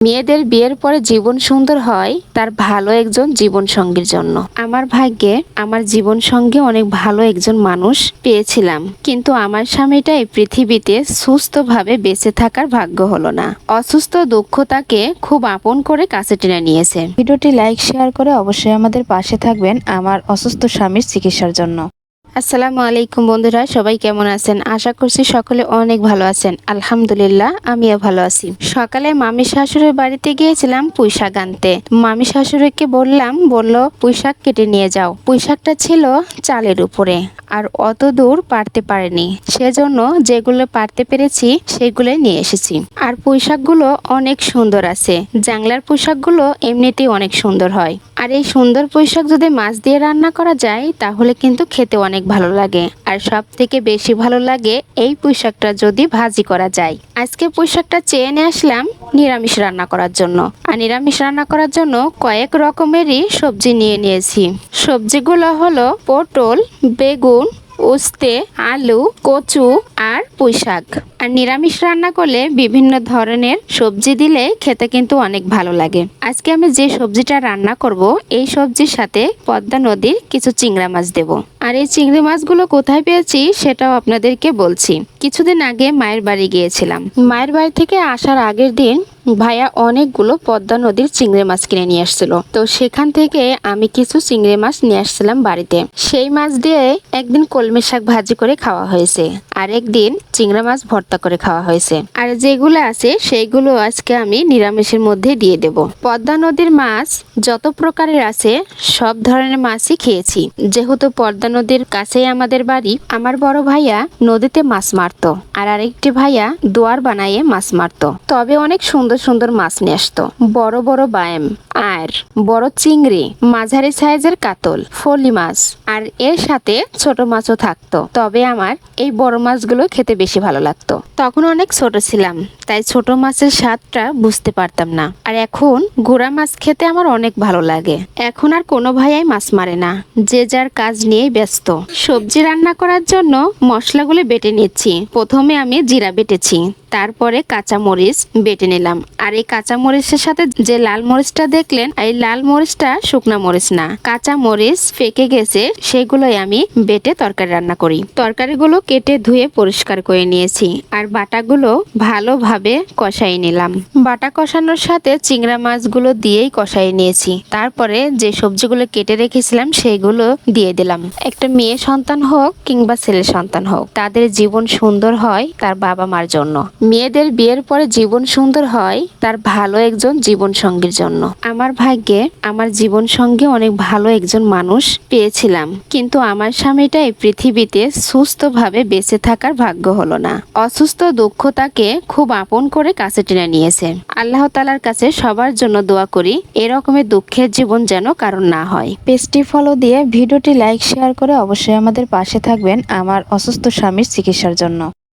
মেয়েদের বিয়ের পরে জীবন সুন্দর হয় তার ভালো একজন জীবন সঙ্গীর জন্য। আমার ভাগ্যে আমার জীবন সঙ্গী অনেক ভালো একজন মানুষ পেয়েছিলাম, কিন্তু আমার স্বামীটা এই পৃথিবীতে সুস্থভাবে বেঁচে থাকার ভাগ্য হলো না। অসুস্থ দুঃখ তাকে খুব আপন করে কাছে টেনে নিয়েছে। ভিডিওটি লাইক শেয়ার করে অবশ্যই আমাদের পাশে থাকবেন আমার অসুস্থ স্বামীর চিকিৎসার জন্য। আসসালামু আলাইকুম বন্ধুরা, সবাই কেমন আছেন? আশা করছি সকলে অনেক ভালো আছেন। আলহামদুলিল্লাহ, আমিও ভালো আছি। সকালে মামি শাশুড়ির বাড়িতে গিয়েছিলাম পুঁইশাক আনতে। মামি শাশুড়িকে বলল পুঁইশাক কেটে নিয়ে যাও। পুঁইশাকটা ছিল চালের উপরে, আর অত দূর পারতে পারেনি, সেজন্য যেগুলো পারতে পেরেছি সেগুলো নিয়ে এসেছি। আর পুঁইশাকগুলো অনেক সুন্দর আছে। জাংলার পুঁইশাকগুলো এমনিতেই অনেক সুন্দর হয়, আর এই সুন্দর পুঁইশাক যদি মাছ দিয়ে রান্না করা যায় তাহলে কিন্তু খেতে অনেক ভালো লাগে। আর সব থেকে বেশি ভালো লাগে এই পুঁইশাকটা যদি ভাজি করা যায়। আজকে পুঁইশাকটা চেয়ে নিয়ে আসলাম নিরামিষ রান্না করার জন্য। আর নিরামিষ রান্না করার জন্য কয়েক রকমেরই সবজি নিয়ে নিয়েছি। সবজিগুলো হলো পটল, বেগুন, উস্তে, আলু, কচু আর পুঁইশাক। আর নিরামিষ রান্না করলে বিভিন্ন ধরনের সবজি দিলে খেতে কিন্তু অনেক ভালো লাগে। আজকে আমি যে সবজিটা রান্না করব, এই সবজির সাথে পদ্মা নদীর কিছু চিংড়া মাছ দেব। আর এই চিংড়ি মাছগুলো কোথায় পেয়েছি সেটাও আপনাদেরকে বলছি। কিছুদিন আগে মায়ের বাড়ি গিয়েছিলাম। মায়ের বাড়ি থেকে আসার আগের দিন ভাইয়া অনেকগুলো পদ্মা নদীর চিংড়ি মাছ কিনে নিয়ে আসছিল। তো সেখান থেকে আমি কিছু চিংড়ি মাছ নিয়ে আসছিলাম বাড়িতে। সেই মাছ দিয়ে একদিন কলমি শাক ভাজি করে খাওয়া হয়েছে, আর একদিন চিংড়ি মাছ ভর্তা করে খাওয়া হয়েছে। আর যেগুলো আছে সেইগুলো আজকে আমি নিরামিষের মধ্যে দিয়ে দেব। পদ্মা নদীর মাছ যত প্রকারের আছে সব ধরনের মাছই খেয়েছি। যেহেতু পদ্মা নদীর কাছেই আমাদের বাড়ি, আমার বড় ভাইয়া নদীতে মাছ মারতো, আর আরেকটি ভাইয়া দোয়ার বানাইয়ে মাছ মারতো। তবে অনেক সুন্দর সুন্দর মাছ নিয়ে আসতো। বড় বড় বায়েম, আর বড় চিংড়ি, মাঝারি সাইজের কাতল, ফলি মাছ, আর এর সাথে ছোট মাছও থাকতো। তবে আমার এই বড় মাছগুলো খেতে বেশি ভালো লাগতো। তখন অনেক ছোট ছিলাম, তাই ছোট মাছের স্বাদটা বুঝতে পারতাম না। আর এখন গুড়া মাছ খেতে আমার অনেক ভালো লাগে। এখন আর কোনো ভাইয়াই মাছ মারে না, যে যার কাজ নিয়েই ব্যস্ত। সবজি রান্না করার জন্য মশলাগুলো বেটে নিচ্ছি। প্রথমে আমি জিরা বেটেছি, তারপরে কাঁচা মরিচ বেটে নিলাম। আর এই কাঁচা মরিচের সাথে যে লাল মরিচটা দেখলেন, এই লাল মরিচটা শুকনা মরিচ না, কাঁচা মরিচ পেকে গেছে, সেগুলোই আমি বেটে তরকারি রান্না করি। তরকারিগুলো কেটে ধুয়ে পরিষ্কার করে নিয়েছি, আর বাটাগুলো ভালোভাবে কষাই নিলাম। বাটা কষানোর সাথে চিংড়া মাছগুলো দিয়েই কষাই নিয়েছি। তারপরে যে সবজিগুলো কেটে রেখেছিলাম সেগুলো দিয়ে দিলাম। একটা মেয়ে সন্তান হোক কিংবা ছেলে সন্তান হোক, তাদের জীবন সুন্দর হয় তার বাবা মার জন্য। মেয়েদের বিয়ের পরে জীবন সুন্দর হয় তার ভালো একজন জীবন সঙ্গীর জন্য। আমার ভাগ্যে আমার জীবন সঙ্গী অনেক ভালো একজন মানুষ পেয়েছিলাম, কিন্তু আমার স্বামীটা এই পৃথিবীতে সুস্থভাবে বেঁচে থাকার ভাগ্য হলো না। অসুস্থ দুঃখ তাকে খুব আপন করে কাছে টেনে নিয়েছে। আল্লাহ তাআলার কাছে সবার জন্য দোয়া করি এরকমের দুঃখের জীবন যেন কারণ না হয়। পেজটি ফলো দিয়ে ভিডিওটি লাইক শেয়ার করে অবশ্যই আমাদের পাশে থাকবেন আমার অসুস্থ স্বামীর চিকিৎসার জন্য।